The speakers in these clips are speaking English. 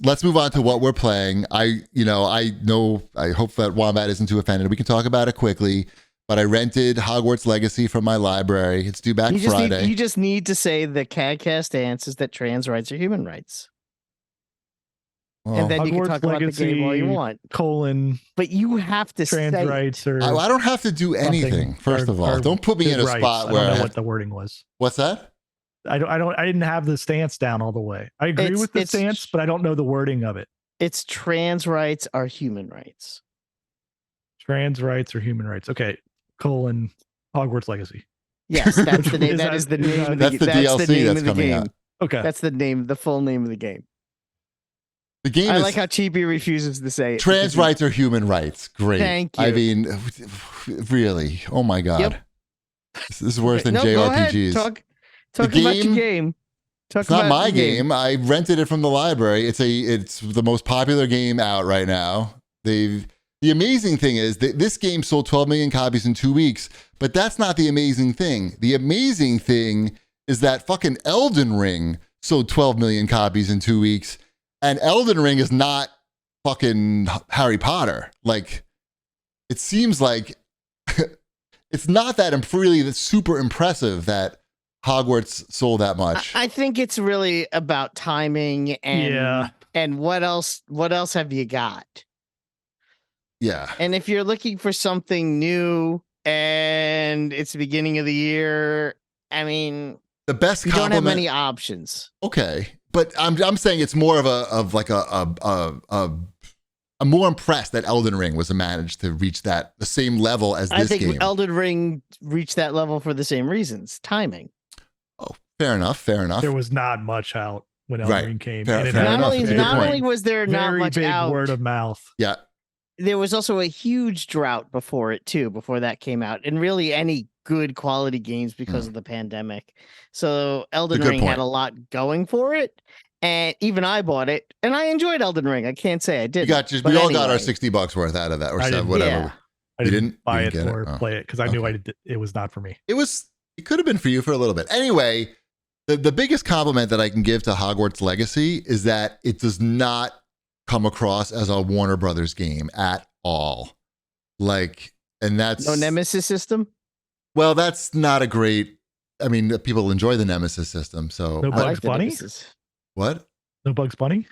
let's move on to what we're playing. I hope that Wombat isn't too offended. We can talk about it quickly. But I rented Hogwarts Legacy from my library. It's due back Friday. You just need to say the CAGcast stance is that trans rights are human rights. Well, and then Hogwarts you can talk Legacy, about the game all you want. But you have to trans say rights or I don't have to do anything. First of all, don't put me in a spot where I don't know what the wording was. What's that? I didn't have the stance down all the way. I agree with the stance, but I don't know the wording of it. It's trans rights are human rights. Trans rights are human rights. Okay. Hogwarts Legacy. Yes, that's the name. That is the name of the game. That's the name of the game. Okay. That's the full name of the game. The game I like how Cheapy refuses to say it. Trans rights are human rights. Great. Thank you. I mean, really. Oh my God. Yep. This is worse than JRPGs. Talk about your game. It's not my game. I rented it from the library. It's the most popular game out right now. The amazing thing is that this game sold 12 million copies in 2 weeks, but that's not the amazing thing. The amazing thing is that fucking Elden Ring sold 12 million copies in 2 weeks, and Elden Ring is not fucking Harry Potter. Like, it seems like it's not that really super impressive that Hogwarts sold that much. I think it's really about timing and what else have you got? Yeah. And if you're looking for something new and it's the beginning of the year, I mean, the best you don't have many options. Okay. But I'm saying it's more of I'm more impressed that Elden Ring was managed to reach the same level as this game. I think Elden Ring reached that level for the same reasons, timing. Oh, fair enough. There was not much out when Elden Ring came. Not only was there not much big out, word of mouth. Yeah. There was also a huge drought before that came out, and really any good quality games because of the pandemic. So Elden Ring had a lot going for it, and even I bought it, and I enjoyed Elden Ring. I can't say I didn't. We all got our $60 worth out of that, or whatever. Yeah. I didn't buy it or play it because I knew it was not for me. It could have been for you for a little bit. Anyway, the biggest compliment that I can give to Hogwarts Legacy is that it does not come across as a Warner Brothers game at all. And that's no Nemesis system. Well, that's not a great. I mean, people enjoy the Nemesis system. So no Bugs Bunny. What? No Bugs Bunny.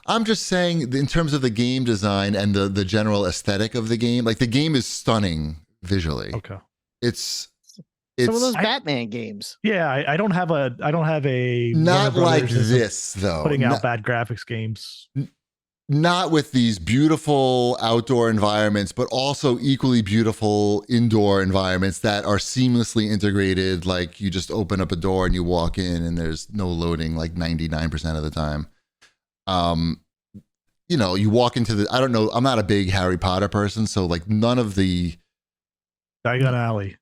I'm just saying, in terms of the game design and the general aesthetic of the game, the game is stunning visually. Okay. It's some of those Batman games. Yeah, I don't have a not like this though. Putting out bad graphics games. Not with these beautiful outdoor environments, but also equally beautiful indoor environments that are seamlessly integrated. Like you just open up a door and you walk in and there's no loading 99% of the time. You walk into I don't know, I'm not a big Harry Potter person, so none of the Diagon Alley.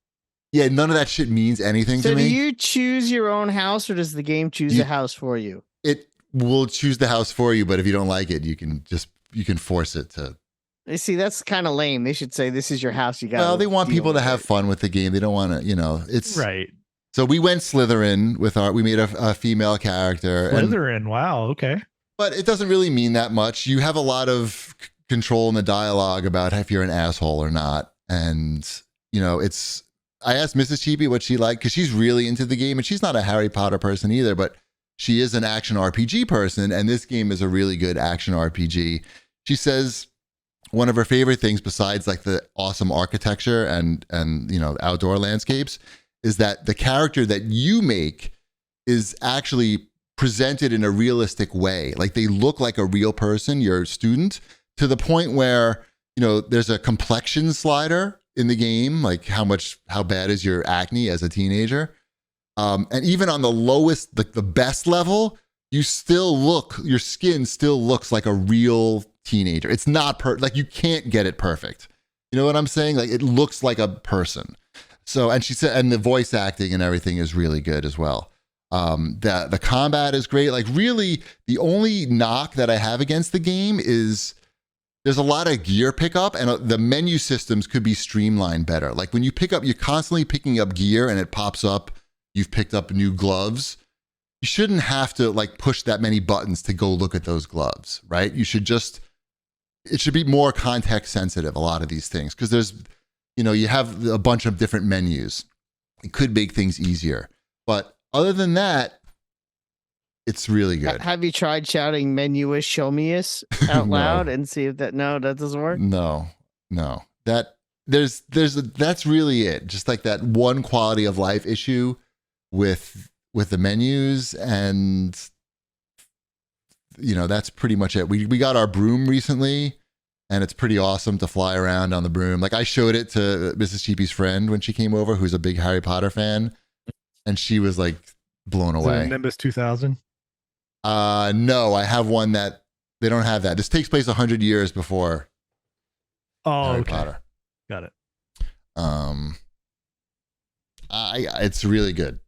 Yeah, none of that shit means anything to me. So do you choose your own house or does the game choose a house for you? It will choose the house for you, but if you don't like it, you can force it to. You see, that's kind of lame. They should say this is your house. You got. Well, they want people to have fun with the game. They don't want to, it's right. So we went Slytherin we made a female character. Slytherin, wow, okay. But it doesn't really mean that much. You have a lot of control in the dialogue about if you're an asshole or not, and I asked Mrs. Cheapy what she liked because she's really into the game, and she's not a Harry Potter person either, but she is an action RPG person, and this game is a really good action RPG. She says one of her favorite things, besides the awesome architecture and outdoor landscapes, is that the character that you make is actually presented in a realistic way. They look like a real person, your student, to the point where there's a complexion slider in the game, how bad is your acne as a teenager. And even on the lowest, the best level, your skin still looks like a real teenager. It's not you can't get it perfect. You know what I'm saying? It looks like a person. So, and she said, and the voice acting and everything is really good as well. The combat is great. Really, the only knock that I have against the game is there's a lot of gear pickup, and the menu systems could be streamlined better. When you pick up, you're constantly picking up gear, and it pops up. You've picked up new gloves. you shouldn't have to like push that many buttons to go look at those gloves, right? It should be more context sensitive, a lot of these things, because there's, you have a bunch of different menus. It could make things easier. But other than that, it's really good. Have you tried shouting "menuist, show me-us" out loud and see if that doesn't work? No. That's really it. Just like that one quality of life issue with the menus, and that's pretty much it. We got our broom recently, and it's pretty awesome to fly around on the broom. Like I showed it to Mrs. Cheapy's friend when she came over, who's a big Harry Potter fan, and she was like blown away. Nimbus 2000? No, I have one that they don't have that. This takes place 100 years before Harry Potter. Got it. It's really good.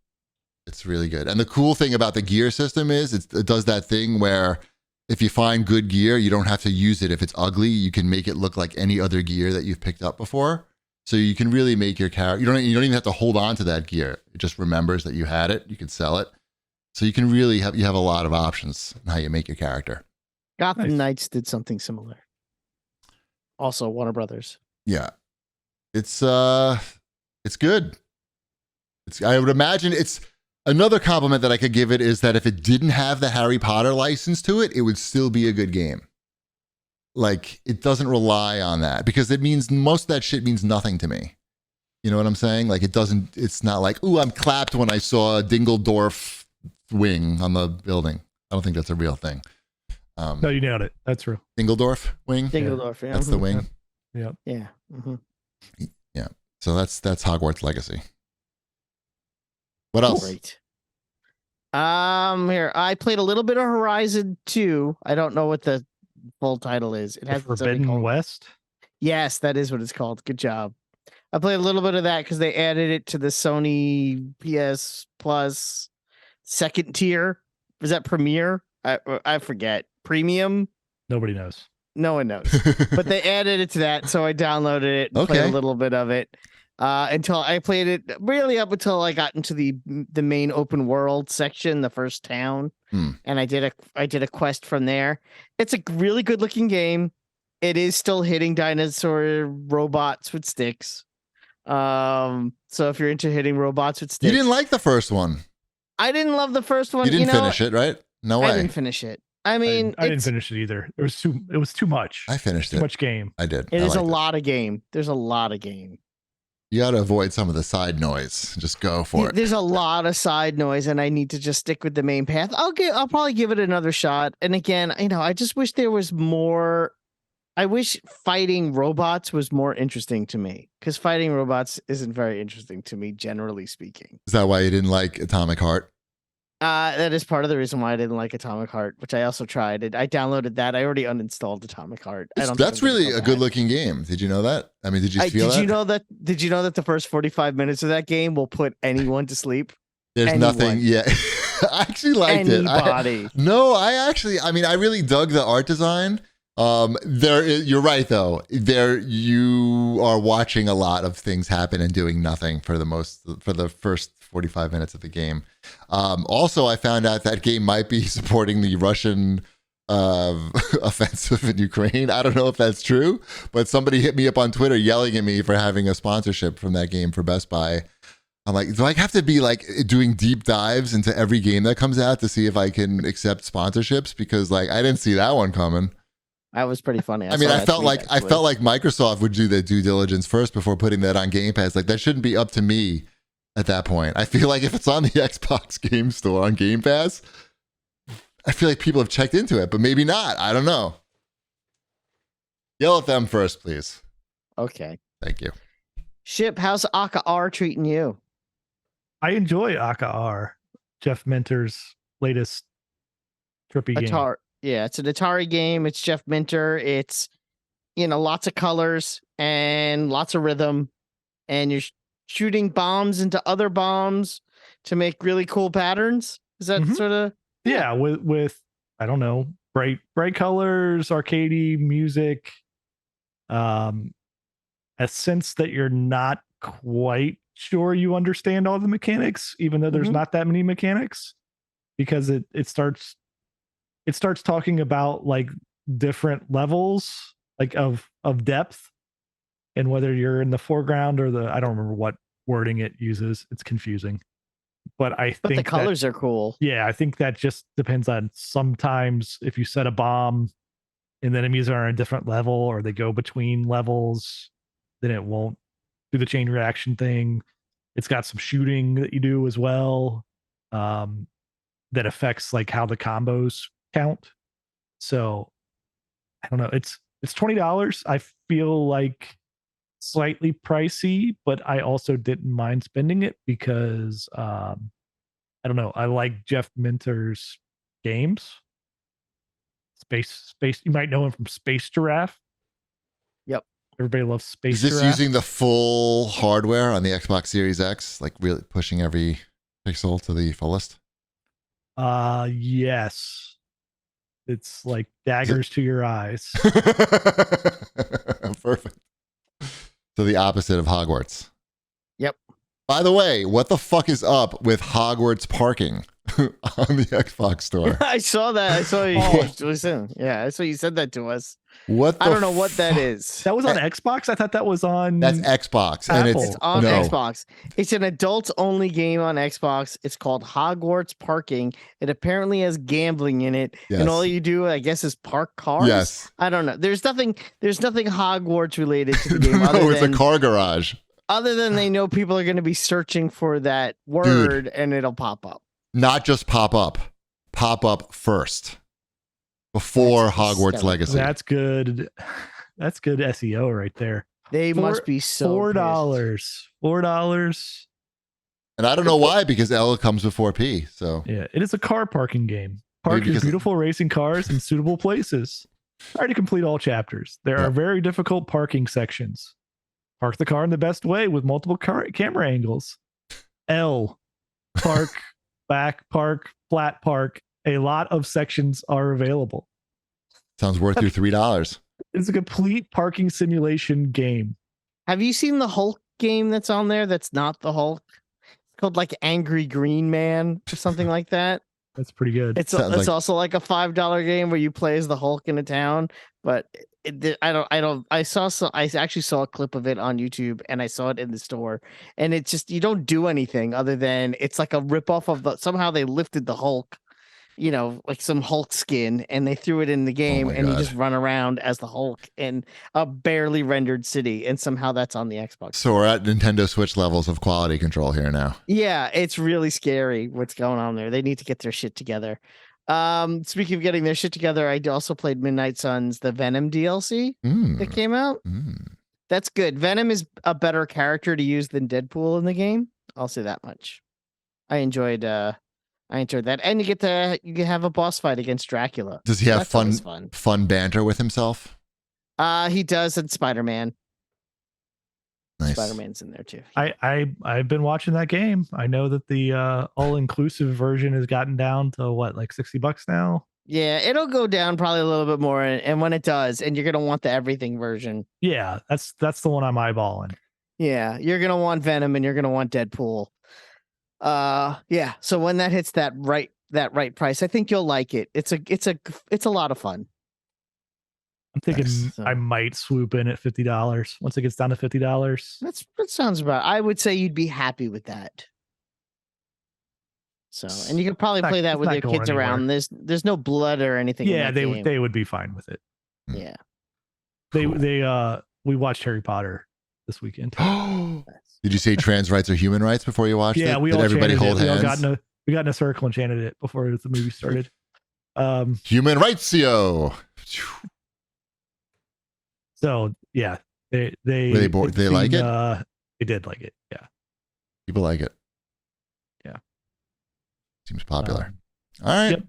It's really good. And the cool thing about the gear system is it does that thing where if you find good gear, you don't have to use it. If it's ugly, you can make it look like any other gear that you've picked up before. So you can really make your character. You don't even have to hold on to that gear. It just remembers that you had it. You can sell it. So you can really have a lot of options on how you make your character. Gotham Knights did something similar. Also, Warner Brothers. Yeah, it's good. I would imagine it's another compliment that I could give it is that if it didn't have the Harry Potter license to it, it would still be a good game. Like it doesn't rely on that because it means most of that shit means nothing to me. You know what I'm saying? Like it's not like, ooh, I'm clapped when I saw a Dingledorf wing on the building. I don't think that's a real thing. No, you nailed it. That's true. Dingledorf wing? Dingledorf, yeah. That's the wing? Yep. Yeah. Mm-hmm. Yeah. So that's Hogwarts Legacy. What else? Great. Here, I played a little bit of Horizon 2. I don't know what the full title is. It has Forbidden West? Yes, that is what it's called. Good job. I played a little bit of that because they added it to the Sony PS Plus second tier. Was that Premiere? I forget. Premium? Nobody knows. No one knows. But they added it to that, so I downloaded it and played a little bit of it. Until I played it really up until I got into the main open world section, the first town, and I did a quest from there. It's a really good looking game. It is still hitting dinosaur robots with sticks. So if you're into hitting robots with sticks, you didn't like the first one. I didn't love the first one. You didn't finish it, right? No way. I didn't finish it. I mean, I didn't finish it either. It was too much. I finished too much game. I did. It is a lot of game. There's a lot of game. You got to avoid some of the side noise. Just go for it. There's a lot of side noise, and I need to just stick with the main path. I'll probably give it another shot. And again, I just wish there was more. I wish fighting robots was more interesting to me because fighting robots isn't very interesting to me, generally speaking. Is that why you didn't like Atomic Heart? That is part of the reason why I didn't like Atomic Heart, which I also tried. I downloaded that. I already uninstalled Atomic Heart. That's really a good-looking game. Did you know that? I mean, did you feel that? Did you know that the first 45 minutes of that game will put anyone to sleep? There's nothing. Yeah, I actually liked it. I really dug the art design. You're right though. You are watching a lot of things happen and doing nothing for the first 45 minutes of the game. Also, I found out that game might be supporting the Russian offensive in Ukraine. I don't know if that's true, but somebody hit me up on Twitter yelling at me for having a sponsorship from that game for Best Buy. I'm like, do I have to be like doing deep dives into every game that comes out to see if I can accept sponsorships? Because like I didn't see that one coming. That was pretty funny. I felt like Microsoft would do their due diligence first before putting that on Game Pass. Like that shouldn't be up to me at that point. I feel like if it's on the Xbox Game Store on Game Pass, I feel like people have checked into it, but maybe not. I don't know. Yell at them first, please. Okay. Thank you. Ship, how's Aka R treating you? I enjoy Aka R, Jeff Minter's latest trippy game. Yeah, it's an Atari game. It's Jeff Minter. It's, lots of colors and lots of rhythm. And you're shooting bombs into other bombs to make really cool patterns. Is that sort of? Yeah, with I don't know, bright colors, arcadey music. A sense that you're not quite sure you understand all the mechanics, even though there's not that many mechanics. because it starts talking about like different levels like of depth, and whether you're in the foreground or I don't remember what wording it uses. It's confusing. But I think the colors are cool. Yeah, I think that just depends on sometimes if you set a bomb and the enemies are on a different level or they go between levels, then it won't do the chain reaction thing. It's got some shooting that you do as well, that affects like how the combos count. So I don't know. It's $20. I feel like slightly pricey, but I also didn't mind spending it because I don't know. I like Jeff Minter's games. Space. You might know him from Space Giraffe. Yep. Everybody loves Space Is this Giraffe. using the full hardware on the Xbox Series X, like really pushing every pixel to the fullest? Yes. It's like daggers to your eyes. Perfect. So the opposite of Hogwarts. Yep. By the way, what the fuck is up with Hogwarts parking on the Xbox store? I saw that. I saw you. Yeah, I saw you said that to us. What? I don't know what that is. That was on Xbox? I thought that was on... That's Xbox. Apple. And it's on Xbox. It's an adults-only game on Xbox. It's called Hogwarts Parking. It apparently has gambling in it. Yes. And all you do, I guess, is park cars? Yes. I don't know. There's nothing Hogwarts related to the game. No, it's a car garage. Other than they know people are going to be searching for that word and it'll pop up. Not just pop up first before Hogwarts Legacy. That's good. That's good SEO right there. They must be so $4. And I don't know why, because L comes before P. So yeah, it is a car parking game. Park your beautiful racing cars in suitable places. Try to complete all chapters. There are very difficult parking sections. Park the car in the best way with multiple camera angles. L, park, back park, flat park. A lot of sections are available. Sounds worth your $3. It's a complete parking simulation game. Have you seen the Hulk game that's on there that's not the Hulk? It's called like Angry Green Man or something like that. That's pretty good. It's also like a $5 game where you play as the Hulk in a town, but I actually saw a clip of it on YouTube and I saw it in the store, and it's just, you don't do anything other than it's like a ripoff of somehow they lifted the Hulk, like some Hulk skin, and they threw it in the game, and you just run around as the Hulk in a barely rendered city, and somehow that's on the Xbox. So we're at Nintendo Switch levels of quality control here now. Yeah, it's really scary what's going on there. They need to get their shit together. Speaking of getting their shit together, I also played Midnight Suns, the Venom DLC that came out. That's good. Venom is a better character to use than Deadpool in the game. I'll say that much. I enjoyed that, and you can have a boss fight against Dracula. Does he have fun banter with himself? He does, and Spider-Man. Nice. Spider-Man's in there too. I've been watching that game. I know that the all-inclusive version has gotten down to like $60 now. Yeah, it'll go down probably a little bit more, and when it does, and you're gonna want the everything version. Yeah, that's the one I'm eyeballing. Yeah, you're gonna want Venom and you're gonna want Deadpool. Yeah. So when that hits that right price, I think you'll like it. It's a lot of fun. I'm thinking I might swoop in at $50 once it gets down to $50. That sounds about. I would say you'd be happy with that. So, and you could probably play that with your kids around. There's no blood or anything. Yeah, they would be fine with it. Yeah. We watched Harry Potter this weekend. Did you say trans rights are human rights before you watched it? Yeah, Did everybody hold hands? We got in a circle and chanted it before the movie started. Human rightsio. So yeah, they like it. They did like it. Yeah, people like it. Yeah, seems popular. All right. Yep.